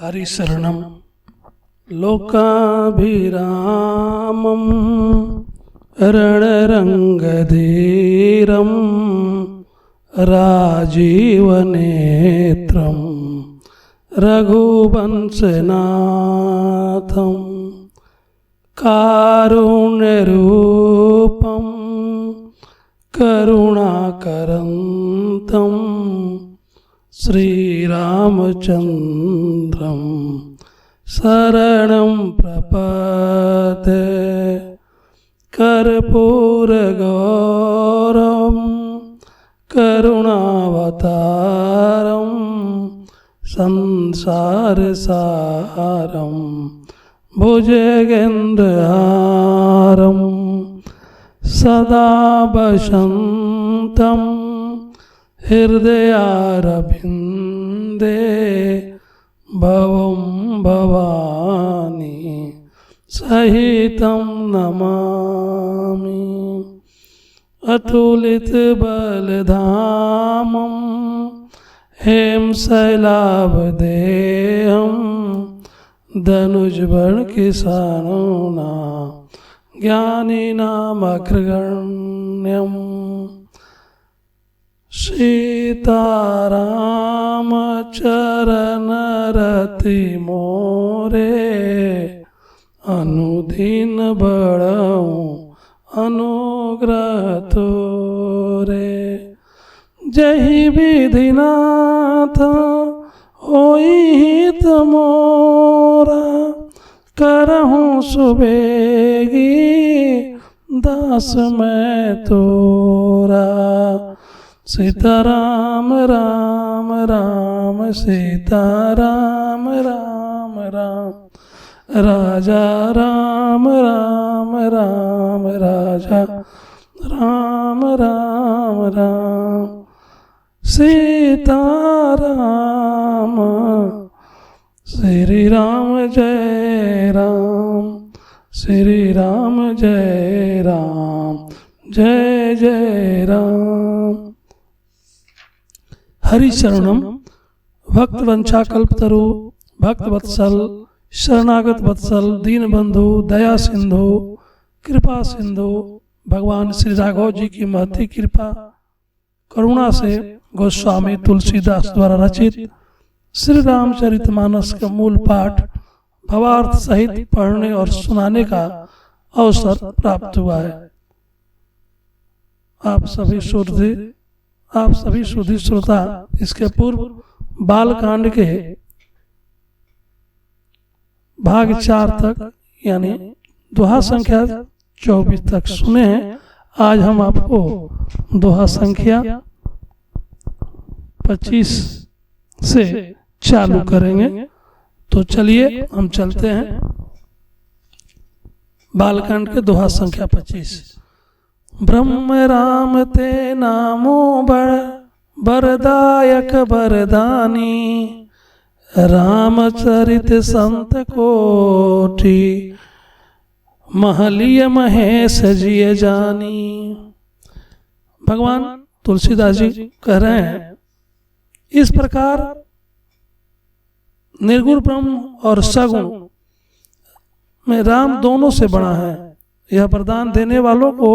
हरिशरणं लोकाभिरामं रणरङ्गधीरं राजीवनेत्रं रघुवंशनाथं कारुण्यरूपं करुणाकरन्तं श्रीरामचन्द्रं शरणं प्रपद्ये। कर्पूरगौरवं करुणावतारं संसारसारं भुजगेन्द्रहारं सदा वसन्तं हृदयारविन्दे भवं भवानी सहितं नमामि। अतुलितबलधामं हेमशैलाभदेहं धनुजवनकृशानुनां ज्ञानिनामग्रगण्यम्। सीतारामचरणरति मोरे अनुदिन बड़ाऊं अनुग्रह तोरे। जहि विधिनाथ होई हित मोरा करहूँ सुबेगी दास मैं तोरा। सीताराम राम राम सीताराम राम राम राजा राम राम राम राजा राम राम राम। सीताराम श्री राम जय राम श्री राम जय राम जय जय राम। हरिशरणं भक्तवंशा कल्पतरु भक्तवत्सल शरणागत वत्सल दीनबंधु दया सिंधु कृपा सिंधु भगवान श्री राघव जी की महती कृपा करुणा से गोस्वामी तुलसीदास द्वारा रचित श्री रामचरितमानस का मूल पाठ भावार्थ सहित पढ़ने और सुनाने का अवसर प्राप्त हुआ है। आप सभी सुधी श्रोता इसके पूर्व बालकांड के भाग 4 तक यानी दोहा संख्या 24 तक सुने हैं। आज हम आपको दोहा संख्या 25 से चालू करेंगे। तो चलिए हम चलते हैं बालकांड के दोहा संख्या 25। ब्रह्म राम ते नामो बरदायक बरदानी रामचरित संत कोटि महलिय महेश जिय जानी। भगवान तुलसीदास जी कह रहे हैं इस प्रकार निर्गुण ब्रह्म और सगुण में राम दोनों से बड़ा है। यह वरदान देने वालों को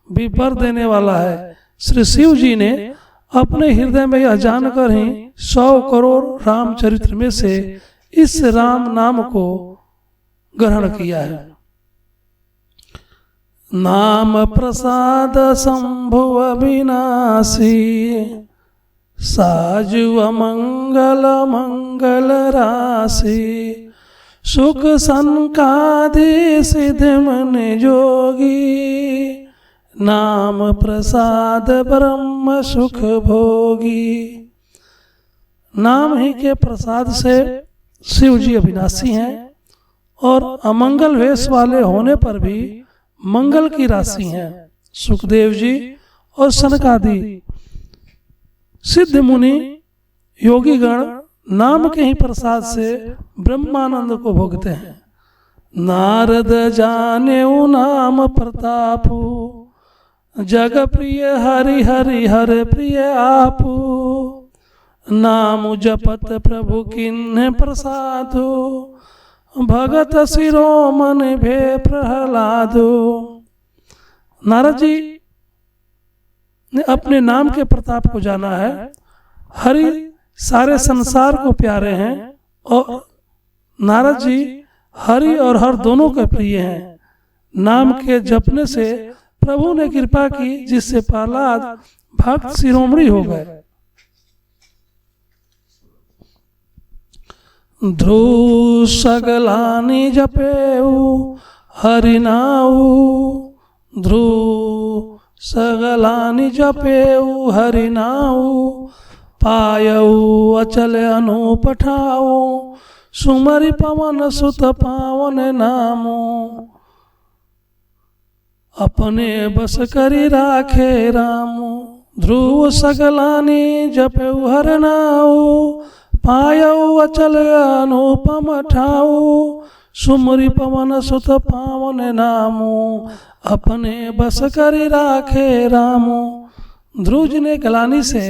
भी वर देने वाला है। श्री शिव जी ने अपने हृदय में यह जानकर ही 100 करोड़ रामचरित्र में से इस राम नाम को ग्रहण किया है। नाम प्रसाद शंभु अविनाशी साजु अमंगल मंगल राशि सुख संकादि सिद्ध मन जोगी नाम प्रसाद ब्रह्म सुख भोगी। नाम ही के प्रसाद से शिव जी अविनाशी हैं और अमंगल वेश वाले होने पर भी मंगल की राशि हैं। सुखदेव जी और सनकादि सिद्ध मुनि योगीगण नाम के ही प्रसाद से ब्रह्मानंद को भोगते हैं। नारद जाने नाम प्रतापु जग प्रिय हरि हरि हर प्रिय आपू नाम जपत प्रभु किन्ह प्रसादो, भगत शिरोमन भे प्रहलादो। नारद जी ने अपने नाम के प्रताप को जाना है। हरि सारे संसार को प्यारे हैं और नारद जी हरि और हर दोनों के प्रिय हैं। नाम के जपने से प्रभु ने कृपा की, जिससे प्रहलाद भक्त शिरोमणि हो गए। ध्रुव सगलानि जपेऊ हरि नाऊ, ध्रुव सगलानि जपेऊ हरि नाऊ, पायऊ अचल अनूप ठाऊ, सुमरि पवन सुत पावन नामो, अपने बस करि राखे रामो। ध्रुव सगलानि जपेऊ हरि नाऊ, पायऊ अचल अनुपम ठाऊ, सुमरि पवन सुत पावन नामो, अपने बस करि राखे रामो। ध्रुव जी ने गलानी से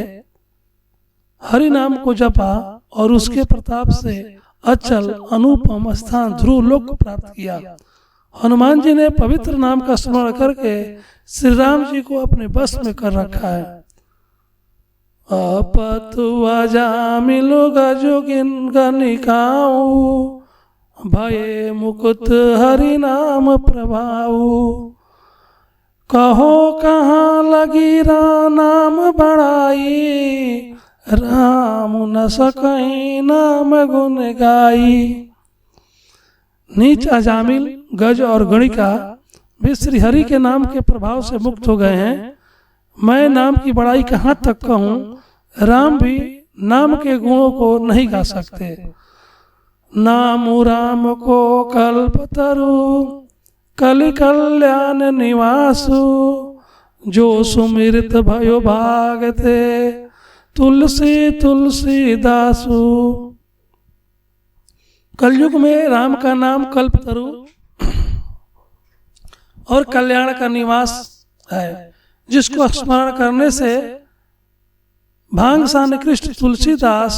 हरि नाम को जपा और उसके प्रताप से अचल अनुपम स्थान ध्रुव लोक को प्राप्त किया। हनुमान जी ने पवित्र नाम का स्मरण करके श्री राम जी को अपने बस में कर रखा है। अपतुआ जामिलु गजुगिन गनिकाऊ, भये मुकुत हरि नाम प्रभाऊ, कहो कहाँ लगी नाम बड़ाई, राम न सकहीं नाम गुण गाई। नीच अजामिल गज और गणिका भी श्री हरि के नाम के प्रभाव से मुक्त हो गए हैं। मैं नाम की बड़ाई कहाँ तक कहूँ, राम भी नाम के गुणों को नहीं गा सकते। नाम राम को कल्पतरु, कलि कल्याण निवासु, जो सुमिरत भयो भागते, तुलसी तुलसी दासु। कलयुग में राम का नाम कल्पतरु और कल्याण का निवास है, जिसको स्मरण करने से भांग सा निकृष्ट तुलसीदास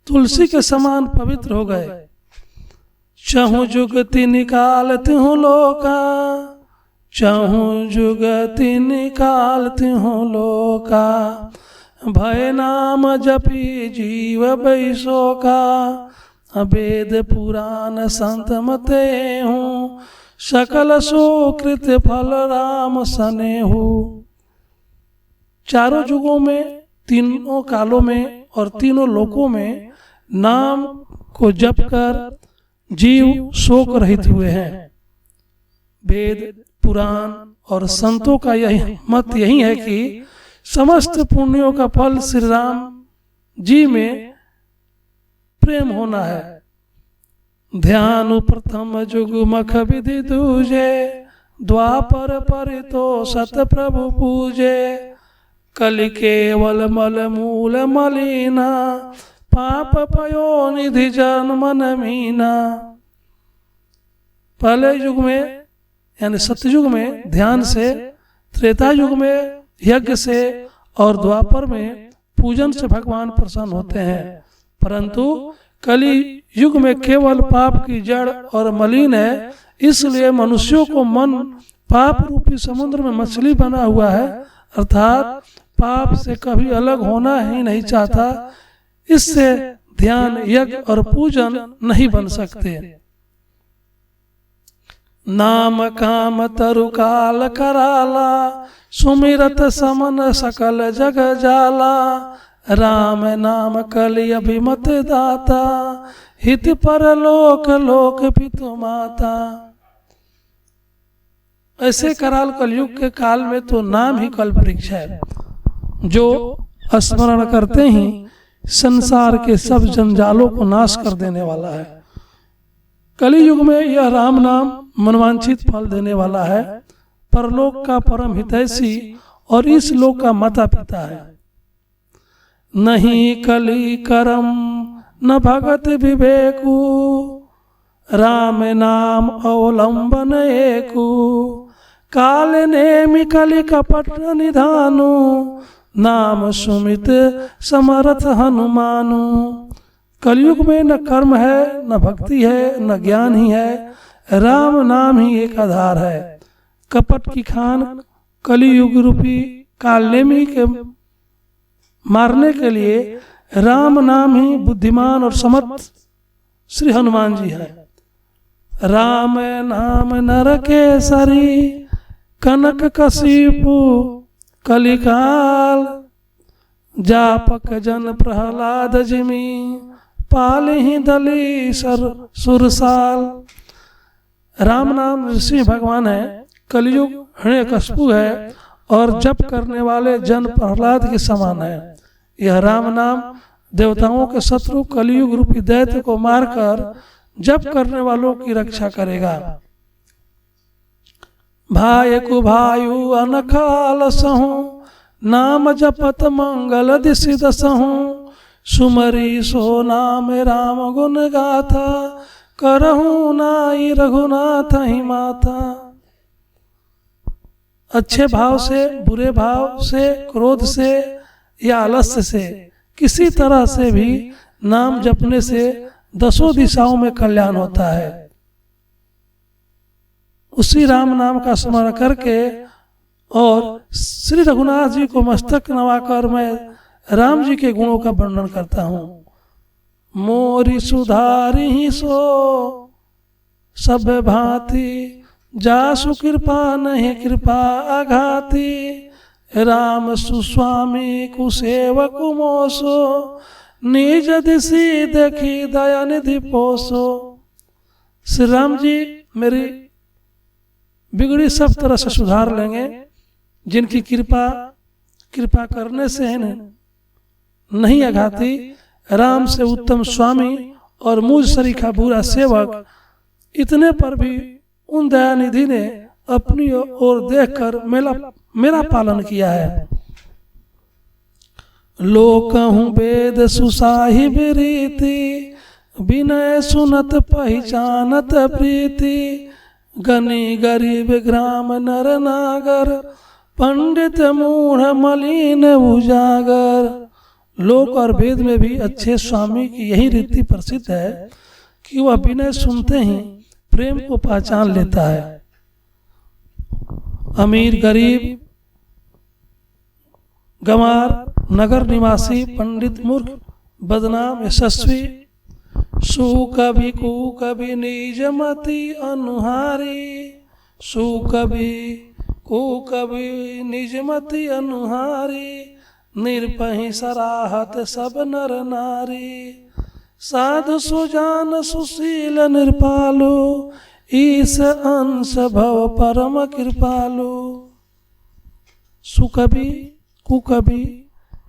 तुलसी के समान पवित्र हो गए। चहु जुगति निकाल तिहु लोका, चहु जुगति निकाल तिहु लोका, भय नाम जपी जीव बैसो का, वेद पुराण संत मते हूँ, सकल सुकृत फल राम सने हूँ। चारों युगों में, तीनों कालों में और तीनों लोकों में नाम को जप कर जीव शोक रहित हुए हैं। वेद पुराण और संतों का यही मत यही है कि समस्त पुण्यों का फल श्री राम जी में प्रेम होना है। ध्यान प्रथम जुग मख विधि दूजे, द्वापर परितो सत प्रभु पूजे, कलि केवल मल मूल मलिना, पाप पयो निधि जन्म न मीना। पहले युग में यानी सतयुग में ध्यान से, त्रेता युग में यज्ञ से और द्वापर में पूजन से भगवान प्रसन्न होते हैं। परंतु कलि युग में केवल पाप की जड़ और मलिन है, इसलिए मनुष्यों को मन पाप रूपी समुद्र में मछली बना हुआ है, अर्थात पाप से कभी अलग होना ही नहीं चाहता। इससे ध्यान, यज्ञ और पूजन नहीं बन सकते। नाम काम तरु काल कराला, सुमिरत समन सकल जग जाला, राम नाम कलि अभिमत दाता, हित पर लोक लोक पितु माता। ऐसे कराल कलयुग के काल में तो नाम ही कल्प वृक्ष है, जो स्मरण करते ही संसार के सब जंजालों को नाश कर देने वाला है। कलि युग में यह राम नाम मनवांछित फल देने वाला है, परलोक का परम हितैषी और इस लोक का माता पिता है। नहीं कलि करम न भगत विवेकु, राम नाम अवलंबन एकु, काल नेमि कलि कपट निधानु, नाम सुमित समर्थ हनुमानु। कलयुग में न कर्म है, न भक्ति है, न ज्ञान ही है, राम नाम ही एक आधार है। कपट की खान कलयुग रूपी कालनेमी के मारने के लिए राम नाम ही बुद्धिमान और समर्थ श्री हनुमान जी है। राम नाम नरकेसरी कनक कशिपु कलिकाल, जापक जन प्रहलाद जिमी पालहि दली सुरसाल। राम नाम ऋषि भगवान है, कलयुग हिरण्यकशिपु है और जप करने वाले जन प्रहलाद के समान है। यह राम नाम देवताओं के शत्रु कलयुग रूपी दैत्य को मारकर जप करने वालों की रक्षा करेगा। भाय को भायु अनखाल सहु नाम जपत मंगल दिशि दसहु, सुमरी सो नाम राम गुण गाथा करहु नाई रघुनाथ ही माथा। अच्छे भाव से, बुरे भाव से, क्रोध से या आलस्य से किसी तरह से भी नाम जपने से 10 दिशाओं में कल्याण होता है। उसी राम नाम का स्मरण करके और श्री रघुनाथ जी को मस्तक नवाकर मैं राम जी के गुणों का वर्णन करता हूँ। मोरी सुधारी ही सो सब भांति, जासु कृपा नहीं कृपा आघाती, राम सुस्वामी कुसेवक मोसो, निज दिशि देखी दया निधि पोसो। श्री राम जी मेरी बिगड़ी सब तरह से सुधार लेंगे, जिनकी कृपा करने से नहीं आघाती, राम से उत्तम स्वामी और मुझ सरीखा बुरा सेवक, इतने पर भी उन दयानिधि ने अपनी ओर देखकर मेरा पालन किया है। लोकहु वेद सुसाहिब रीति, विनय सुनत पहचानत प्रीति, गनी गरीब ग्राम नर नागर, पंडित मूढ़ मलिन उजागर। लोक और वेद में भी अच्छे स्वामी की यही रीति प्रसिद्ध है कि वह विनय सुनते ही प्रेम को पहचान लेता है। अमीर गरीब गंवार नगर निवासी, पंडित मूर्ख बदनाम यशस्वी, सुकवि कुकवि निजमति अनुहारी, सुकवि कुकवि निजमति अनुहारी, निरपहि सराहत सब नर नारी, साधु सुजान सुशील निरपालु, ईस अंश भव परम कृपालु। सुकवि कुकवि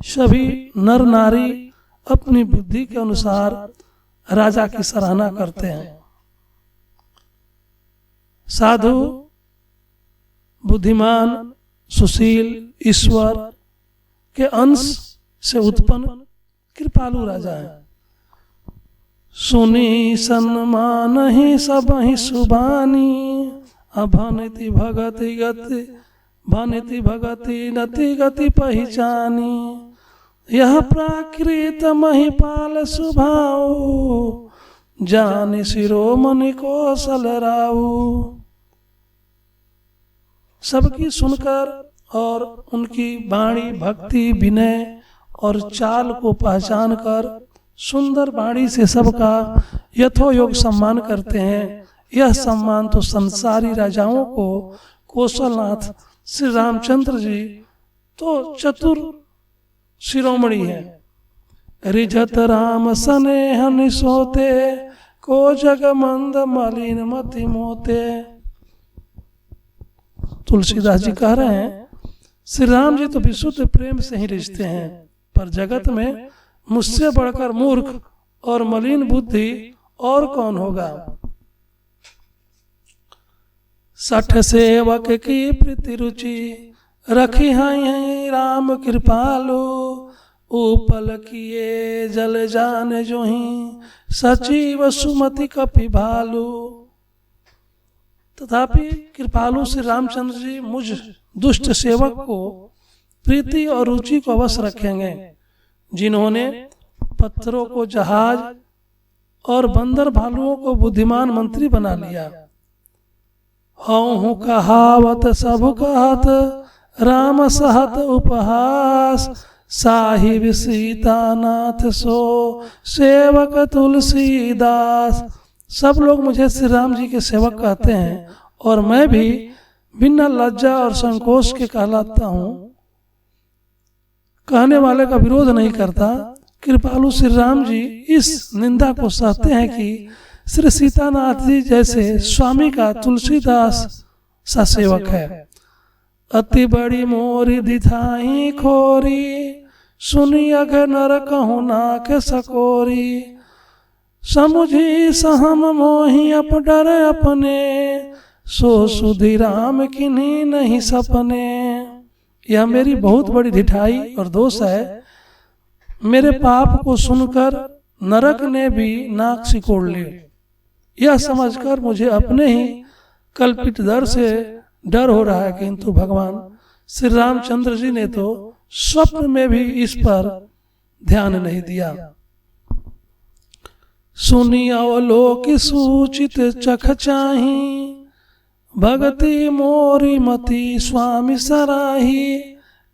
सभी नर नारी अपनी बुद्धि के अनुसार राजा की सराहना करते हैं। साधु बुद्धिमान सुशील ईश्वर के अंश से उत्पन्न कृपालु राजा है। सुनी सन्मान ही सब ही सुबानी, अभनिति भगति गति भनिति भगति नति गति पहचानी, यह प्राकृत महिपाल सुभाऊ, जानि शिरोमणि कौशल राऊ। सबकी सुनकर और उनकी वाणी भक्ति विनय और चाल को पहचान कर सुंदर वाणी से सबका यथोयोग सम्मान करते हैं। यह सम्मान तो संसारी राजाओं को कौशलनाथ श्री रामचंद्र जी तो चतुर शिरोमणि है। रिझत राम स्नेह निसोते, को जग मंद मलिन मति मोते। तुलसीदास जी कह रहे हैं श्री राम जी तो विशुद्ध प्रेम से ही रिझते हैं, पर जगत में मुझसे बढ़कर मूर्ख और मलिन बुद्धि और कौन होगा। सठ सेवक की प्रीति रुचि, रखी है राम कृपालु। उपल किए जल जान जो ही, सचिव सुमति कपि भालु। तथापि कृपालु श्री रामचंद्र जी मुझ दुष्ट सेवक को प्रीति और रुचि को अवश्य रखेंगे, जिन्होंने पत्थरों को जहाज और बंदर भालुओं को बुद्धिमान मंत्री बना लिया। हूँ कहावत सब कहत, राम सहत उपहास, साहिब सीतानाथ सो सेवक तुलसीदास। सब लोग मुझे श्री राम जी के सेवक कहते हैं और मैं भी बिना लज्जा और संकोच के कहलाता हूँ। कहने वाले का विरोध नहीं करता। कृपालु श्री राम जी इस निंदा को सहते हैं कि श्री सीतानाथ जी जैसे स्वामी का तुलसीदास सा सेवक है। अति बड़ी मोरी दिथाई खोरी, सुनी अघ नर कहूँ नाक सकोरी, समुझी सहम मोहि अप डर अपने, सो सुधि राम किन्हीं नहीं सपने। यह मेरी बहुत बड़ी ढिठाई और दोष है। मेरे पाप को सुनकर नरक ने भी नाक सिकोड़ ली। यह समझकर मुझे अपने ही कल्पित डर से डर हो रहा है, किंतु भगवान श्री रामचंद्र जी ने तो स्वप्न में भी इस पर ध्यान नहीं दिया। सुनी अवलोक सूचित चख चाही, भगति मोरी मति स्वामी सराही,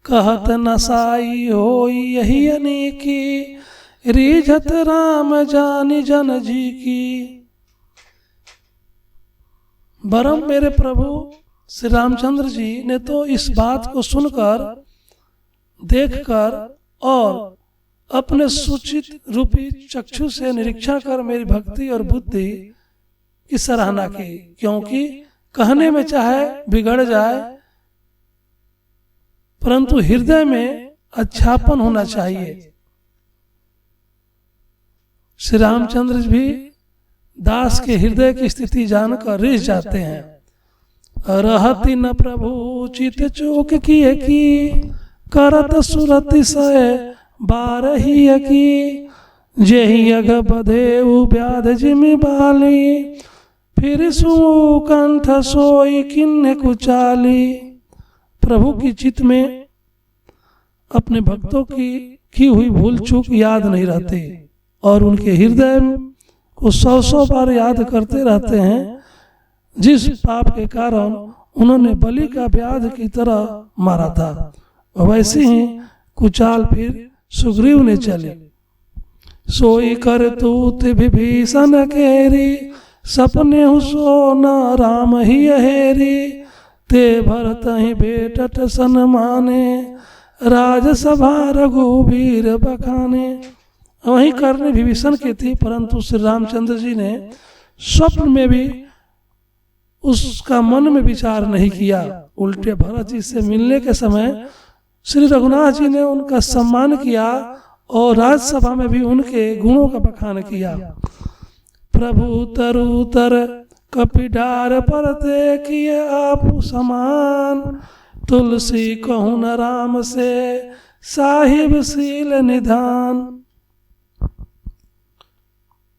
कहत नसाई होई यही अनेकी, रीझत राम जानी जन जी की। बरम मेरे प्रभु श्री रामचंद्र जी ने तो इस बात को सुनकर, देखकर और अपने सूचित रूपी चक्षु से निरीक्षण कर मेरी भक्ति और बुद्धि की सराहना की, क्योंकि कहने में चाहे बिगड़ जाए परंतु हृदय में अच्छापन होना चाहिए। श्री रामचंद्र जी भी दास के हृदय की स्थिति जानकर रिझ जाते हैं। रहती न प्रभु चित चूक किए की, करत सुरति सय बारही की, जेहि अघ बधेउ व्याध जिमि बाली, फिर सुकंठ सोई किन्ने कुचाली। प्रभु की चित्त में अपने भक्तों की हुई भूल चूक याद नहीं रहती और उनके हृदय को 100 बार याद करते रहते हैं, जिस पाप के कारण उन्होंने बलि का व्याध की तरह मारा था। वैसे ही कुचाल फिर सुग्रीव ने चले। सोई कर तूत विभीषण केरी, सपने सो न राम ही हेरी, ते भरत ही बेटट सन्माने, राजसभा रघुवीर बखाने। वही करने विभीषण की थी, परंतु श्री रामचंद्र जी ने स्वप्न में भी उसका मन में विचार नहीं किया। उल्टे भरत जी से मिलने के समय श्री रघुनाथ जी ने उनका सम्मान किया और राजसभा में भी उनके गुणों का बखान किया। प्रभु तरुतर कपिडार परते किए आप समान, तुलसी कहूँ न राम से साहिब सील निधान।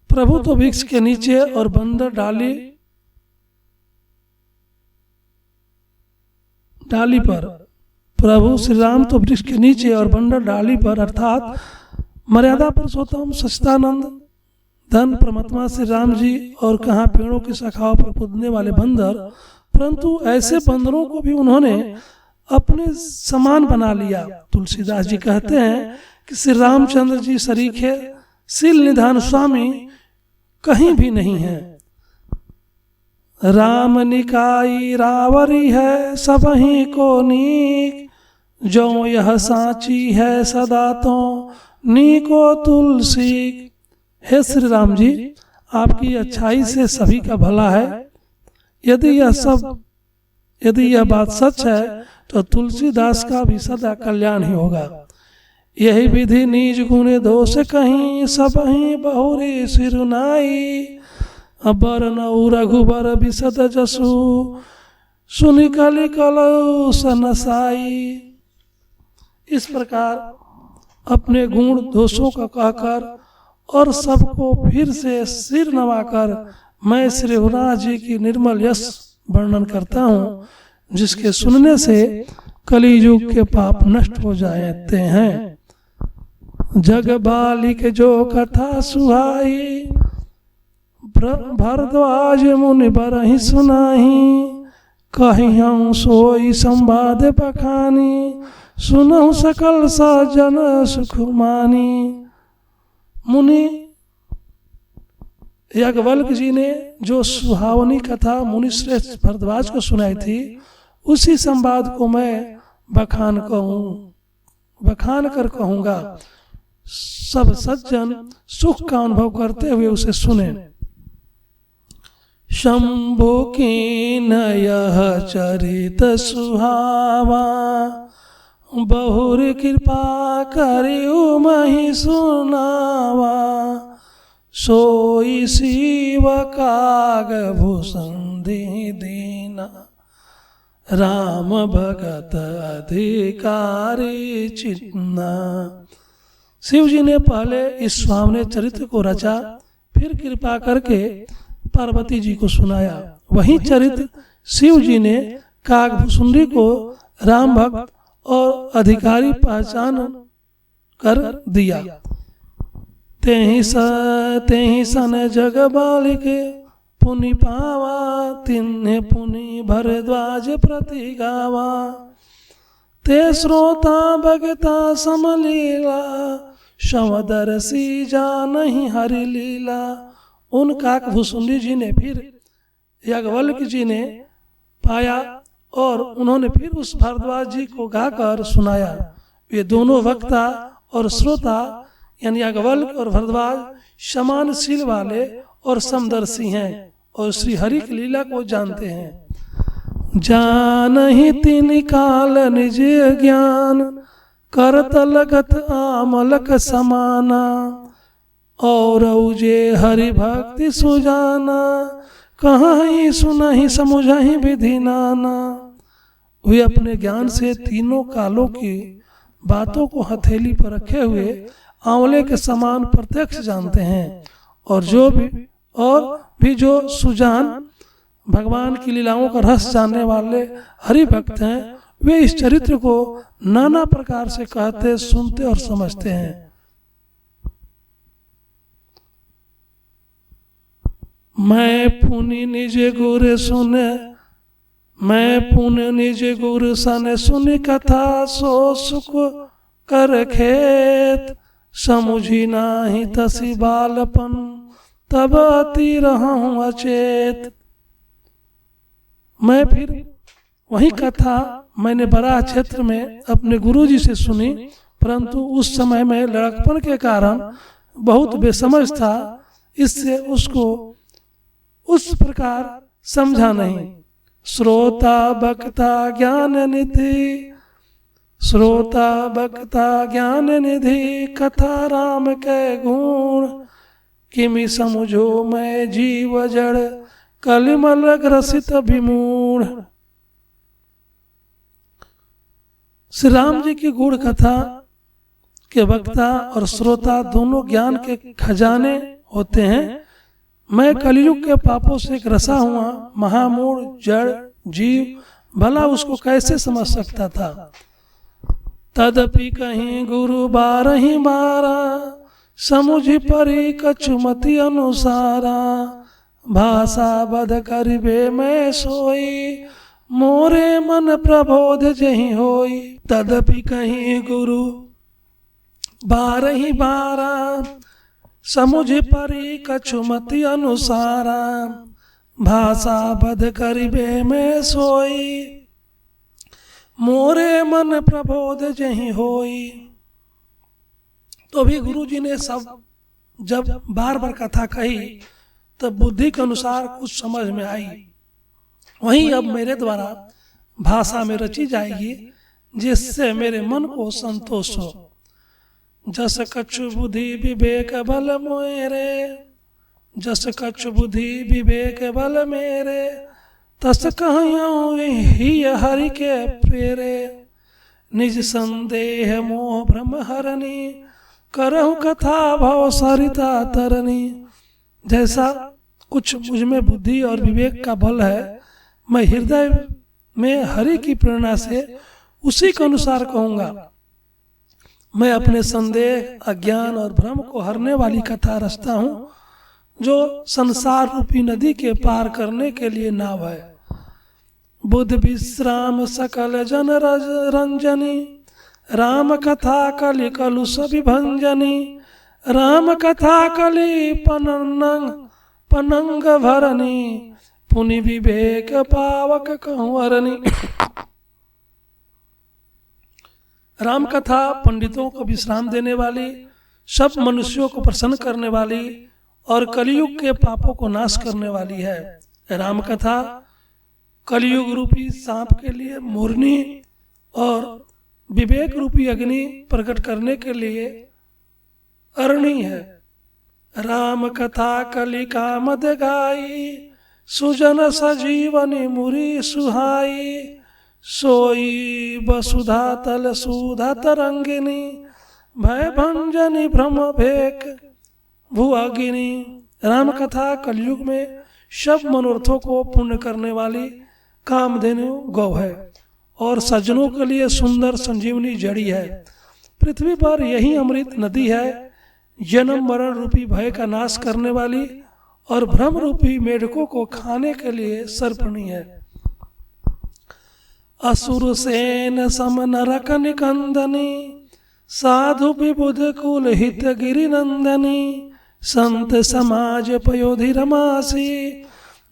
प्रभु तो वृक्ष के नीचे और बंदर डाली पर, प्रभु श्री राम तो वृक्ष के नीचे और बंदर डाली पर, अर्थात मर्यादा पुरुषोत्तम सच्चिदानंद धन परमात्मा श्री राम जी, और कहाँ पेड़ों की शाखाओं पर कूदने वाले बंदर। परंतु ऐसे बंदरों को भी उन्होंने अपने समान बना लिया। तुलसीदास जी कहते हैं कि श्री रामचंद्र जी सरीखे सील निधान स्वामी कहीं भी नहीं है। राम निकाई रावरी है सबही को नीक, जो यह साची है सदा तो नीको तुलसी। हे श्री राम जी, आपकी अच्छाई से सभी का भला है। यदि यह बात सच है तो तुलसीदास का भी सदा कल्याण ही होगा। यही विधि निज गुण दोष कहीं, सबही बहुरी सिरुनाई, अबर नऊ रघुबर बिसद जसु, सुनि कलि कलौ सनसाई। इस प्रकार अपने गुण दोषों का कहकर और सबको फिर से सिर नवाकर मैं श्री रघुनाथ जी की निर्मल यश वर्णन करता हूँ, जिसके सुनने से कलियुग के पाप नष्ट हो जाते हैं। जग बालिक जो कथा सुहाई, भरद्वाज मुनि बरहि सुनाही, कहियं सोई संवाद बखानी, सुनहु सकल सज्जन सुख मानी। मुनि याज्ञवल्क्य जी ने जो सुहावनी कथा मुनि श्रेष्ठ भरद्वाज को सुनाई थी, उसी संवाद को मैं बखान कर कहूँगा। सब सज्जन सुख का अनुभव करते हुए उसे सुने। शंभु कीन यह चरित सुहावा, बहुर कृपा करियु महि सुनावा। सोई शिव काग भूषण दीना, राम भगत अधिकारी चिन्ना। शिव जी ने पहले इस सुहावने चरित्र को रचा, फिर कृपा करके पार्वती जी को सुनाया। वही चरित्र शिव जी ने कागभूषुंडी को राम भक्त और अधिकारी पहचान कर दिया। तेहि सन जग बालिक पुनि पावा, तिन्हे पुनि भरद्वाज प्रति गावा। ते श्रोता भगता समलीला, समदर्शी जानहि हरि लीला। उन काकभूषुंडी जी ने फिर याज्ञवल्क्य जी ने पाया और उन्होंने फिर उस भरद्वाज जी को गाकर सुनाया। वे दोनों वक्ता और श्रोता यानी याज्ञवल्क्य और भरद्वाज समानशील वाले और समदर्शी हैं और श्री हरि की लीला को जानते हैं। जानहि तिनि काल निज ज्ञान, करत लगत आमलक समाना। और जे हरि भक्ति सुजाना, कहीं सुनहि समुझहि विधि नाना। वे अपने ज्ञान से तीनों कालों की बातों को हथेली पर रखे हुए आंवले के समान प्रत्यक्ष जानते हैं। और भी जो सुजान भगवान की लीलाओं का रस जानने वाले हरि भक्त हैं, वे इस चरित्र को नाना प्रकार से कहते, सुनते और समझते हैं। मैं पुनि निज गुर सन सुनि कथा, सो सुख कर खेत। समुझी नाही तसी बालपन, तब अति रहूं अचेत। मैं फिर वही कथा मैंने बराह क्षेत्र में अपने गुरुजी से सुनी, परंतु उस समय में लड़कपन के कारण बहुत बेसमझ था, इससे उसको उस प्रकार समझा नहीं। श्रोता बक्ता ज्ञान निधि, कथा राम के गुण। किमि समुझो मैं जीव जड़, कलिमल ग्रसित विमूढ़। श्री राम जी की गुण कथा के वक्ता और श्रोता दोनों ज्ञान के खजाने होते हैं। मैं कलियुग के पापों से ग्रसा हुआ महामूढ़ जड़ जीव भला उसको कैसे समझ सकता था। तदपि कहीं गुरु बारहि बारा, समुझि परि कछुमति अनुसारा। भाषा बध करिबे मैं सोई, मोरे मन प्रबोध जहि होई। तदपि कहीं गुरु बारहि बारा, समुझि परि कछुमति अनुसारा। भाषा बध करिबे मैं सोई, मोरे मन प्रबोध जहि होई। तो भी गुरु जी ने सब जब बार बार कथा कही तब बुद्धि के अनुसार कुछ समझ में आई। वहीं अब मेरे द्वारा भाषा में रची जाएगी, जिससे मेरे मन को संतोष हो। जस कछु बुद्धि विवेक बल मोरे, जस कछु बुद्धि विवेक बल मेरे। तस कहूँ ही हरि के प्रेरे, निज संदेह मोह भ्रम हरनी। करहु कथा भव सरिता तरनी। जैसा कुछ मुझ में बुद्धि और विवेक का बल है, मैं हृदय में हरि की प्रेरणा से उसी के अनुसार कहूँगा। मैं अपने संदेह, अज्ञान और भ्रम को हरने वाली कथा रचता हूँ, जो संसार रूपी नदी के पार करने के लिए नाव है। बुद्ध विश्राम सकल जन रंजनी, राम कथा कलि कलुष विभंजनी, राम कथा कलि पनंग भरनी, पुनि विवेक पावक कंवरनी। राम कथा पंडितों को विश्राम देने वाली, सब मनुष्यों को प्रसन्न करने वाली और कलयुग के पापों को नाश करने वाली है। राम कथा कलयुग रूपी सांप के लिए मोरनी और विवेक रूपी अग्नि प्रकट करने के लिए अरणी है। राम कथा कलि कामद गाई, सुजन सजीवनी मुरी सुहाई, सोई वसुधा तल सुधा तरंगिनी, भय भंजनी भ्रम भेक भुआगिनी। राम कथा कलयुग में सब मनोरथों को पूर्ण करने वाली कामधेनु गौ है और सज्जनों के लिए सुंदर संजीवनी जड़ी है। पृथ्वी पर यही अमृत नदी है, जन्म मरण रूपी भय का नाश करने वाली और भ्रम रूपी मेढकों को खाने के लिए सर्पणी है। असुर सेन सम नरक निकंदनी, साधु विबुध कुल हित गिरि नंदनी, संत समाज पयोधि रमासी,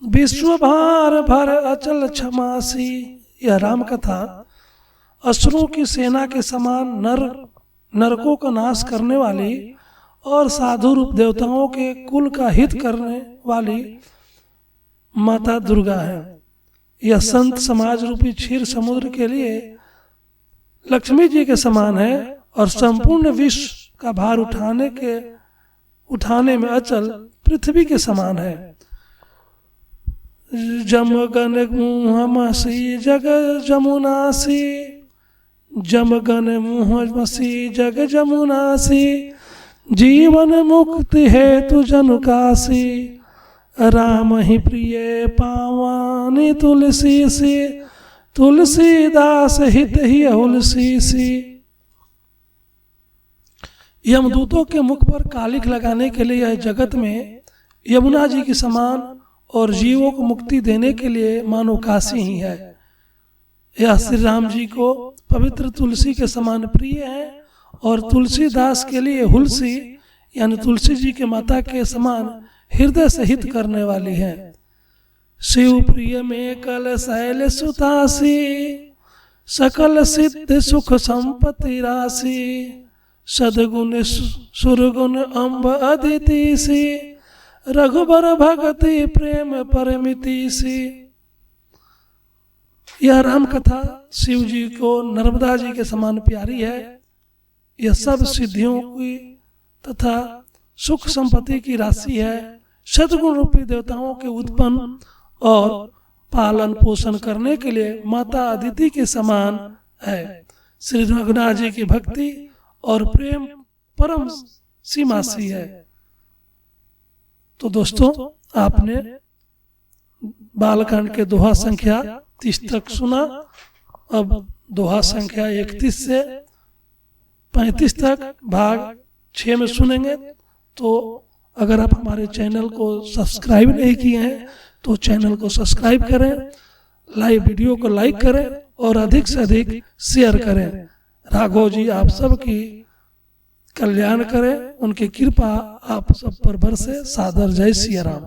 विश्व भार भर अचल क्षमासी। यह राम कथा असुरों की सेना के समान नरकों का नाश करने वाली और साधु रूप देवताओं के कुल का हित करने वाली माता दुर्गा है। यह संत समाज रूपी क्षीर समुद्र के लिए लक्ष्मी जी के समान है और संपूर्ण विश्व का भार उठाने में अचल पृथ्वी के समान है। जमगन मुहमसी जग जमुनासी, जमगन मुहमसी जग जमुनासी, जीवन मुक्ति हेतु जनुकासी, राम ही प्रिय पावानी तुलसी सी, तुलसीदास हित ही हुलसी सी। यमदूतों के मुख पर कालिख लगाने के लिए यह जगत में यमुना जी के समान और जीवों को मुक्ति देने के लिए मानो काशी ही है। यह श्री राम जी को पवित्र तुलसी के समान प्रिय है और तुलसीदास के लिए हुलसी यानी तुलसी जी के माता के समान हृदय से हित करने वाली है। शिव प्रिय में कल शैल सुतासी, सकल सिद्ध सुख संपत्ति राशि, सदगुण सुरगुण अम्ब अदिति सी, रघुबर भगति प्रेम परमिति सी। यह राम कथा शिव जी को नर्मदा जी के समान प्यारी है। यह सब सिद्धियों की तथा सुख संपत्ति की राशि है। सद्गुण रूपी देवताओं के उत्पन्न और पालन पोषण करने के लिए माता अदिति के समान है। श्री रघुनाथ जी की भक्ति और प्रेम परम सीमासी है। तो दोस्तों, आपने बालकांड के दोहा संख्या 30 तक सुना। अब दोहा संख्या 31 से 35 तक भाग 6 में सुनेंगे। तो अगर आप हमारे चैनल को सब्सक्राइब नहीं किए हैं तो चैनल को सब्सक्राइब करें, लाइव वीडियो को लाइक करें और अधिक से अधिक शेयर करें। राघव जी आप सब की कल्याण करें, उनकी कृपा आप सब पर बरसे। सादर जय सिया राम।